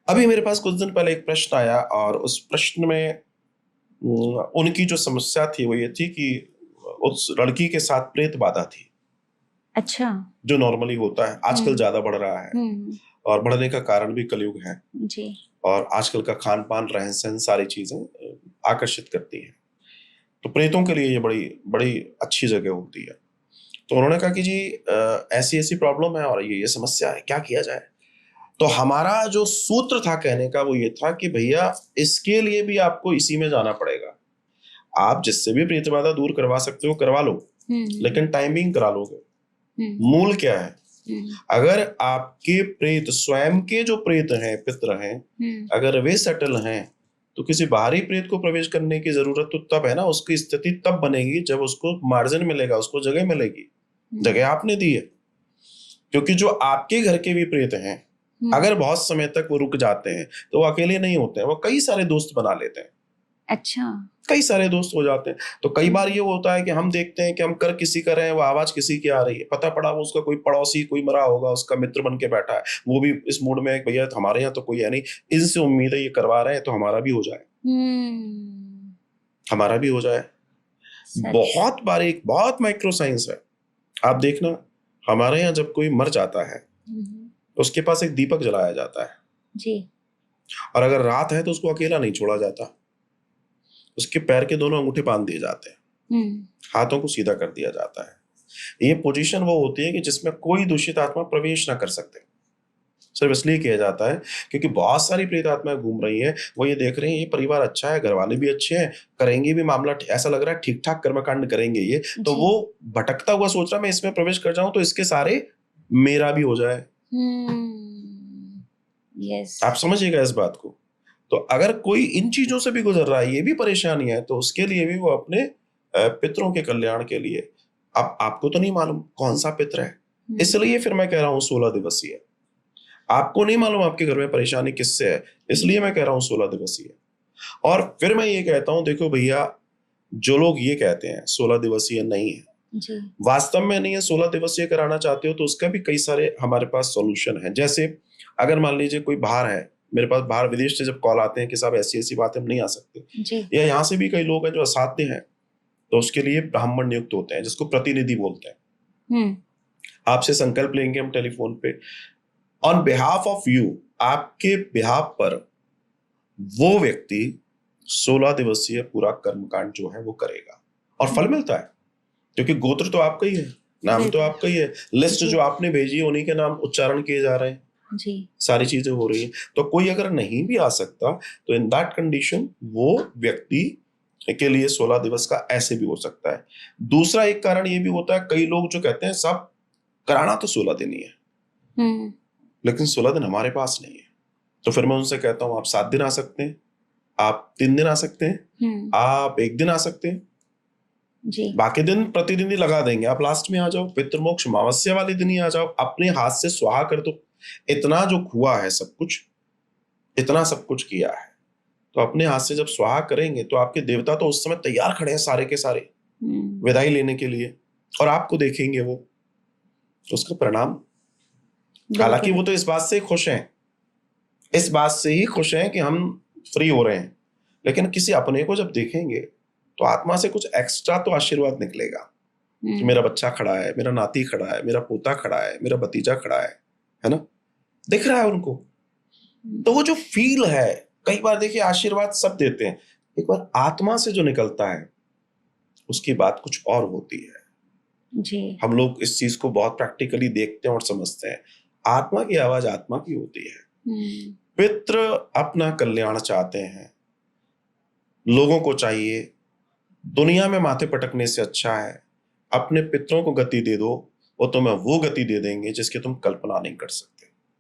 अभी मेरे पास कुछ दिन पहले एक प्रश्न आया और उस प्रश्न में उनकी जो समस्या थी वो ये थी कि उस लड़की के साथ प्रेत बाधा थी। अच्छा। जो नॉर्मली होता है, आजकल ज्यादा बढ़ रहा है और बढ़ने का कारण भी कलयुग है जी। और आजकल का खान पान, रहन सहन, सारी चीजें आकर्षित करती हैं। तो प्रेतों के लिए ये बड़ी बड़ी अच्छी जगह होती है। तो उन्होंने कहा कि जी ऐसी ऐसी प्रॉब्लम है और ये समस्या है, क्या किया जाए। तो हमारा जो सूत्र था कहने का वो ये था कि भैया इसके लिए भी आपको इसी में जाना पड़ेगा। आप जिससे भी प्रेत बाधा दूर करवा सकते हो करवा लो, लेकिन टाइमिंग करा लोगे। मूल क्या है, अगर आपके प्रेत स्वयं के जो प्रेत हैं, पितर हैं, अगर वे सेटल हैं तो किसी बाहरी प्रेत को प्रवेश करने की जरूरत तो तब है ना, उसकी स्थिति तब बनेगी जब उसको मार्जिन मिलेगा, उसको जगह मिलेगी। जगह आपने दी है, क्योंकि जो आपके घर के भी प्रेत हैं अगर बहुत समय तक वो रुक जाते हैं तो वो अकेले नहीं होते हैं, वो कई सारे दोस्त बना लेते हैं। अच्छा। कई सारे दोस्त हो जाते हैं। तो कई बार ये होता है कि हम देखते हैं कि हम कर किसी का रहे हैं, वो आवाज किसी की आ रही है, पता पड़ा वो उसका कोई पड़ोसी कोई मरा होगा, उसका मित्र बन के बैठा है, वो भी इस मूड में है कि भैया हमारे यहाँ तो कोई है नहीं, इनसे उम्मीद है ये करवा रहे हैं तो हमारा भी हो जाए, हमारा भी हो जाए। बहुत बारीक, बहुत माइक्रो साइंस है। आप देखना, हमारे यहाँ जब कोई मर जाता है तो उसके पास एक दीपक जलाया जाता है जी। और अगर रात है तो उसको अकेला नहीं छोड़ा जाता, उसके पैर के दोनों अंगूठे बांध दिए जाते हैं, हाथों को सीधा कर दिया जाता है। ये पोजीशन वो होती है कि जिसमें कोई दूषित आत्मा प्रवेश ना कर सकते। सिर्फ इसलिए किया जाता है क्योंकि बहुत सारी प्रेत आत्माएं घूम रही हैं, वो ये देख रहे हैं ये परिवार अच्छा है, घर वाले भी अच्छे हैं, करेंगे भी मामला, ऐसा लग रहा है ठीक ठाक कर्मकांड करेंगे ये, तो वो भटकता हुआ सोच रहा मैं इसमें प्रवेश कर जाऊं तो इसके सारे मेरा भी हो जाए। यस। आप समझिएगा इस बात को। तो अगर कोई इन चीजों से भी गुजर रहा है, ये भी परेशानी है, तो उसके लिए भी वो अपने पितरों के कल्याण के लिए, अब आपको तो नहीं मालूम कौन सा पितर है, इसलिए फिर मैं कह रहा हूँ 16 दिवसीय। आपको नहीं मालूम आपके घर में परेशानी किससे है, इसलिए मैं कह रहा हूँ 16 दिवसीय। और फिर मैं ये कहता हूँ, देखो भैया, जो लोग ये कहते हैं 16 दिवसीय नहीं है, जी। वास्तव में नहीं है, 16 दिवसीय कराना चाहते हो तो उसका भी कई सारे हमारे पास सॉल्यूशन है। जैसे अगर मान लीजिए कोई बाहर है, मेरे पास बाहर विदेश से जब कॉल आते हैं कि साहब ऐसी ऐसी बात हम नहीं आ सकते, या यहाँ से भी कई लोग हैं जो असाध्य हैं, तो उसके लिए ब्राह्मण नियुक्त होते हैं जिसको प्रतिनिधि बोलते हैं। आपसे संकल्प लेंगे हम टेलीफोन पे, ऑन बिहाफ ऑफ यू, आपके बिहाफ पर वो व्यक्ति 16 दिवसीय पूरा कर्मकांड जो है वो करेगा और फल मिलता है, क्योंकि गोत्र तो आपका ही है, नाम तो आपका ही है, लिस्ट जो आपने भेजी है उन्हीं के नाम उच्चारण किए जा रहे हैं जी, सारी चीजें हो रही हैं। तो कोई अगर नहीं भी आ सकता तो इन दैट कंडीशन वो व्यक्ति के लिए 16 दिवस का ऐसे भी हो सकता है। दूसरा एक कारण ये भी होता है, कई लोग जो कहते हैं सब कराना तो 16 दिन ही है, लेकिन 16 दिन हमारे पास नहीं है। तो फिर मैं उनसे कहता हूं आप 7 दिन आ सकते हैं, आप 3 दिन आ सकते हैं, आप 1 दिन आ सकते हैं जी, बाकी दिन प्रतिदिन ही लगा देंगे। आप लास्ट में आ जाओ, पितृमोक्ष अमावस्या वाले दिन ही आ जाओ, अपने हाथ से स्वाहा कर दो। इतना जो हुआ है सब कुछ, इतना सब कुछ किया है, तो अपने हाथ से जब स्वाहा करेंगे तो आपके देवता तो उस समय तैयार खड़े हैं सारे के सारे विदाई लेने के लिए, और आपको देखेंगे वो, तो उसका परिणाम, हालांकि वो तो इस बात से खुश हैं, इस बात से ही खुश हैं कि हम फ्री हो रहे हैं, लेकिन किसी अपने को जब देखेंगे तो आत्मा से कुछ एक्स्ट्रा तो आशीर्वाद निकलेगा कि मेरा बच्चा खड़ा है, मेरा नाती खड़ा है, मेरा पोता खड़ा है, मेरा भतीजा खड़ा है ना, दिख रहा है उनको। तो वो जो फील है, कई बार देखिए आशीर्वाद सब देते हैं, एक बार आत्मा से जो निकलता है उसकी बात कुछ और होती है जी। हम लोग इस चीज को बहुत प्रैक्टिकली देखते हैं और समझते हैं, आत्मा की आवाज आत्मा की होती है। पितृ अपना कल्याण चाहते हैं, लोगों को चाहिए, दुनिया में माथे पटकने से अच्छा है अपने पितरों को गति दे दो, वो तुम्हें वो गति दे देंगे जिसकी तुम कल्पना नहीं कर सकते।